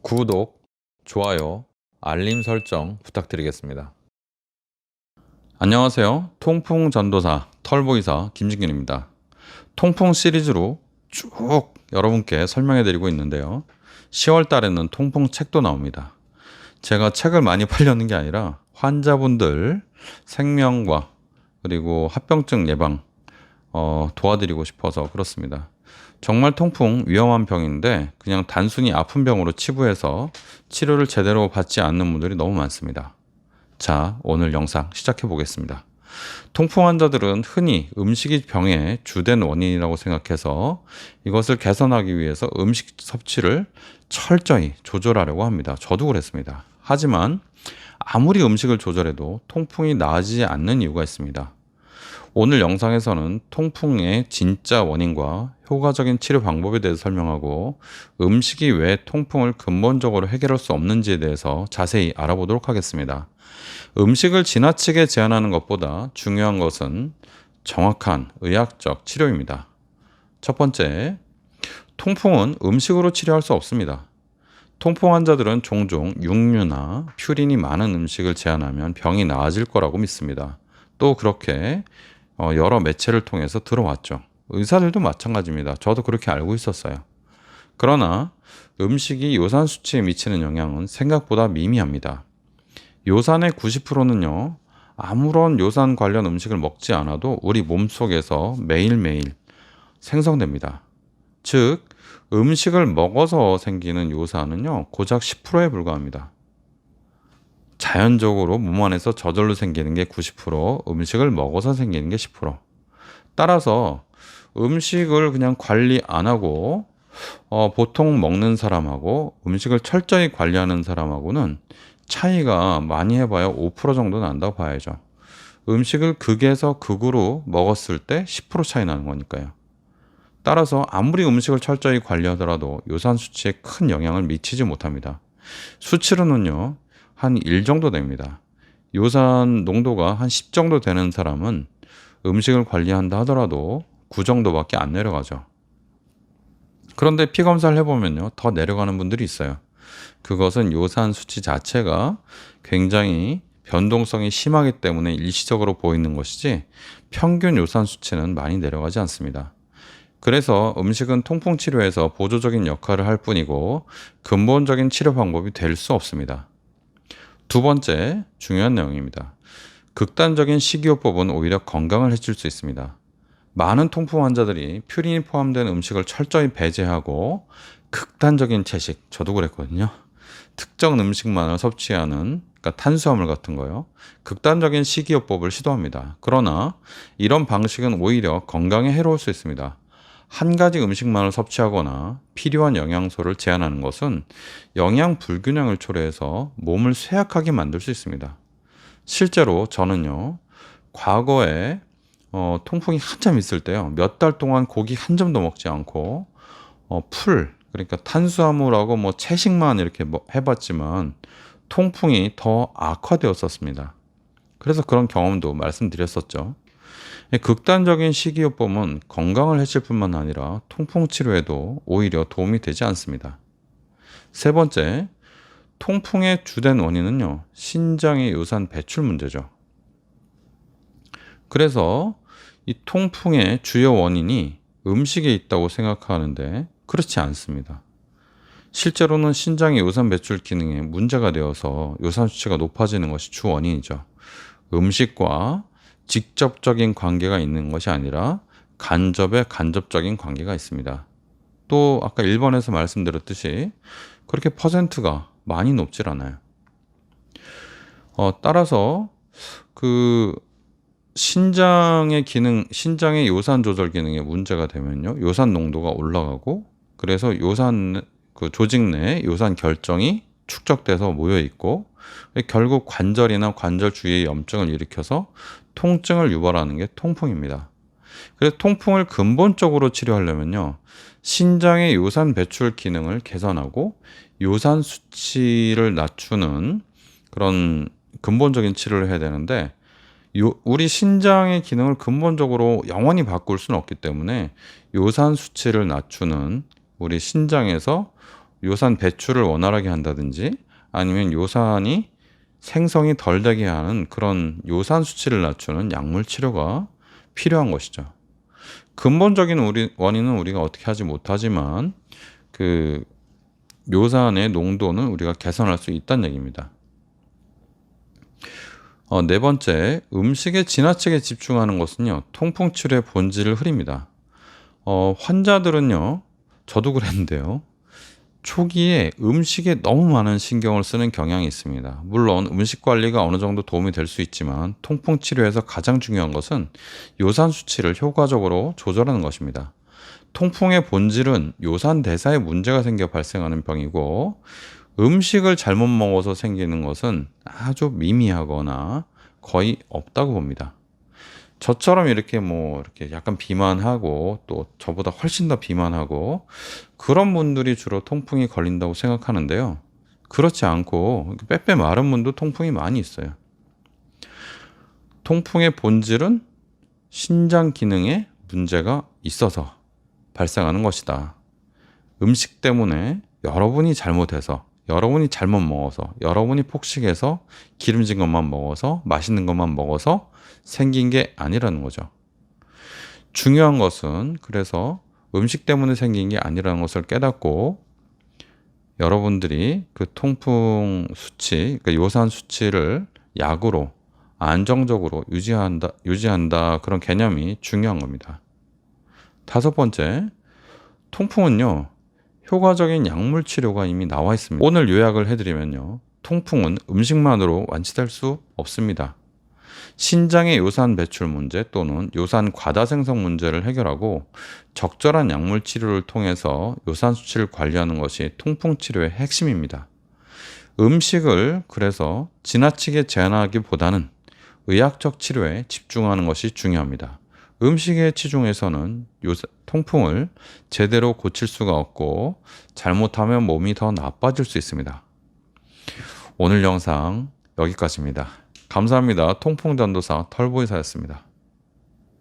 구독, 좋아요, 알림 설정 부탁드리겠습니다. 안녕하세요. 통풍 전도사 털보이사 김진균입니다. 통풍 시리즈로 쭉 여러분께 설명해 드리고 있는데요. 10월 달에는 통풍 책도 나옵니다. 제가 책을 많이 팔려는 게 아니라 환자분들 생명과 그리고 합병증 예방 도와드리고 싶어서 그렇습니다. 정말 통풍 위험한 병인데 그냥 단순히 아픈 병으로 치부해서 치료를 제대로 받지 않는 분들이 너무 많습니다. 자, 오늘 영상 시작해 보겠습니다. 통풍 환자들은 흔히 음식이 병의 주된 원인이라고 생각해서 이것을 개선하기 위해서 음식 섭취를 철저히 조절하려고 합니다. 저도 그랬습니다. 하지만 아무리 음식을 조절해도 통풍이 나아지지 않는 이유가 있습니다. 오늘 영상에서는 통풍의 진짜 원인과 효과적인 치료 방법에 대해서 설명하고 음식이 왜 통풍을 근본적으로 해결할 수 없는지에 대해서 자세히 알아보도록 하겠습니다. 음식을 지나치게 제한하는 것보다 중요한 것은 정확한 의학적 치료입니다. 첫 번째, 통풍은 음식으로 치료할 수 없습니다. 통풍 환자들은 종종 육류나 퓨린이 많은 음식을 제한하면 병이 나아질 거라고 믿습니다. 또 그렇게 여러 매체를 통해서 들어왔죠. 의사들도 마찬가지입니다. 저도 그렇게 알고 있었어요. 그러나 음식이 요산 수치에 미치는 영향은 생각보다 미미합니다. 요산의 90%는요, 아무런 요산 관련 음식을 먹지 않아도 우리 몸속에서 매일매일 생성됩니다. 즉, 음식을 먹어서 생기는 요산은요, 고작 10%에 불과합니다. 자연적으로 몸 안에서 저절로 생기는 게 90%, 음식을 먹어서 생기는 게 10%. 따라서 음식을 그냥 관리 안 하고 보통 먹는 사람하고 음식을 철저히 관리하는 사람하고는 차이가 많이 해봐야 5% 정도 난다고 봐야죠. 음식을 극에서 극으로 먹었을 때 10% 차이 나는 거니까요. 따라서 아무리 음식을 철저히 관리하더라도 요산 수치에 큰 영향을 미치지 못합니다. 수치로는요, 한 1 정도 됩니다. 요산 농도가 한 10 정도 되는 사람은 음식을 관리한다 하더라도 9 정도밖에 안 내려가죠. 그런데 피 검사를 해보면요, 더 내려가는 분들이 있어요. 그것은 요산 수치 자체가 굉장히 변동성이 심하기 때문에 일시적으로 보이는 것이지 평균 요산 수치는 많이 내려가지 않습니다. 그래서 음식은 통풍 치료에서 보조적인 역할을 할 뿐이고 근본적인 치료 방법이 될 수 없습니다. 두 번째 중요한 내용입니다. 극단적인 식이요법은 오히려 건강을 해칠 수 있습니다. 많은 통풍 환자들이 퓨린이 포함된 음식을 철저히 배제하고 극단적인 채식, 저도 그랬거든요. 특정 음식만을 섭취하는, 그러니까 탄수화물 같은 거요. 극단적인 식이요법을 시도합니다. 그러나 이런 방식은 오히려 건강에 해로울 수 있습니다. 한 가지 음식만을 섭취하거나 필요한 영양소를 제한하는 것은 영양 불균형을 초래해서 몸을 쇠약하게 만들 수 있습니다. 실제로 저는요, 과거에 통풍이 한참 있을 때요, 몇 달 동안 고기 한 점도 먹지 않고 그러니까 탄수화물하고 채식만 이렇게 해봤지만 통풍이 더 악화되었었습니다. 그래서 그런 경험도 말씀드렸었죠. 극단적인 식이요법은 건강을 해칠 뿐만 아니라 통풍 치료에도 오히려 도움이 되지 않습니다. 세 번째, 통풍의 주된 원인은요, 신장의 요산 배출 문제죠. 그래서 이 통풍의 주요 원인이 음식에 있다고 생각하는데 그렇지 않습니다. 실제로는 신장의 요산 배출 기능에 문제가 되어서 요산 수치가 높아지는 것이 주 원인이죠. 음식과 직접적인 관계가 있는 것이 아니라 간접적인 관계가 있습니다. 또 아까 1번에서 말씀드렸듯이 그렇게 퍼센트가 많이 높질 않아요. 따라서 그 신장의 요산 조절 기능에 문제가 되면요, 요산 농도가 올라가고 그래서 조직 내 요산 결정이 축적돼서 모여 있고 결국 관절이나 관절 주위에 염증을 일으켜서 통증을 유발하는 게 통풍입니다. 그래서 통풍을 근본적으로 치료하려면요, 신장의 요산 배출 기능을 개선하고 요산 수치를 낮추는 그런 근본적인 치료를 해야 되는데 우리 신장의 기능을 근본적으로 영원히 바꿀 수는 없기 때문에 요산 수치를 낮추는 우리 신장에서 요산 배출을 원활하게 한다든지 아니면 요산이 생성이 덜 되게 하는 그런 요산 수치를 낮추는 약물 치료가 필요한 것이죠. 근본적인 원인은 우리가 어떻게 하지 못하지만 그 요산의 농도는 우리가 개선할 수 있다는 얘기입니다. 네 번째, 음식에 지나치게 집중하는 것은요, 통풍 치료의 본질을 흐립니다. 환자들은요, 저도 그랬는데요, 초기에 음식에 너무 많은 신경을 쓰는 경향이 있습니다. 물론 음식 관리가 어느 정도 도움이 될 수 있지만 통풍 치료에서 가장 중요한 것은 요산 수치를 효과적으로 조절하는 것입니다. 통풍의 본질은 요산 대사에 문제가 생겨 발생하는 병이고, 음식을 잘못 먹어서 생기는 것은 아주 미미하거나 거의 없다고 봅니다. 저처럼 이렇게 이렇게 약간 비만하고 또 저보다 훨씬 더 비만하고 그런 분들이 주로 통풍이 걸린다고 생각하는데요. 그렇지 않고 빼빼 마른 분도 통풍이 많이 있어요. 통풍의 본질은 신장 기능에 문제가 있어서 발생하는 것이다. 음식 때문에 여러분이 잘못해서, 여러분이 잘못 먹어서, 여러분이 폭식해서 기름진 것만 먹어서, 맛있는 것만 먹어서 생긴 게 아니라는 거죠. 중요한 것은 그래서 음식 때문에 생긴 게 아니라는 것을 깨닫고 여러분들이 그 통풍 수치, 그러니까 요산 수치를 약으로 안정적으로 유지한다 그런 개념이 중요한 겁니다. 다섯 번째, 통풍은요, 효과적인 약물 치료가 이미 나와 있습니다. 오늘 요약을 해드리면요, 통풍은 음식만으로 완치될 수 없습니다. 신장의 요산 배출 문제 또는 요산 과다 생성 문제를 해결하고 적절한 약물 치료를 통해서 요산 수치를 관리하는 것이 통풍 치료의 핵심입니다. 음식을 그래서 지나치게 제한하기보다는 의학적 치료에 집중하는 것이 중요합니다. 음식의 치중에서는 통풍을 제대로 고칠 수가 없고 잘못하면 몸이 더 나빠질 수 있습니다. 오늘 영상 여기까지입니다. 감사합니다. 통풍전도사 털보이사였습니다.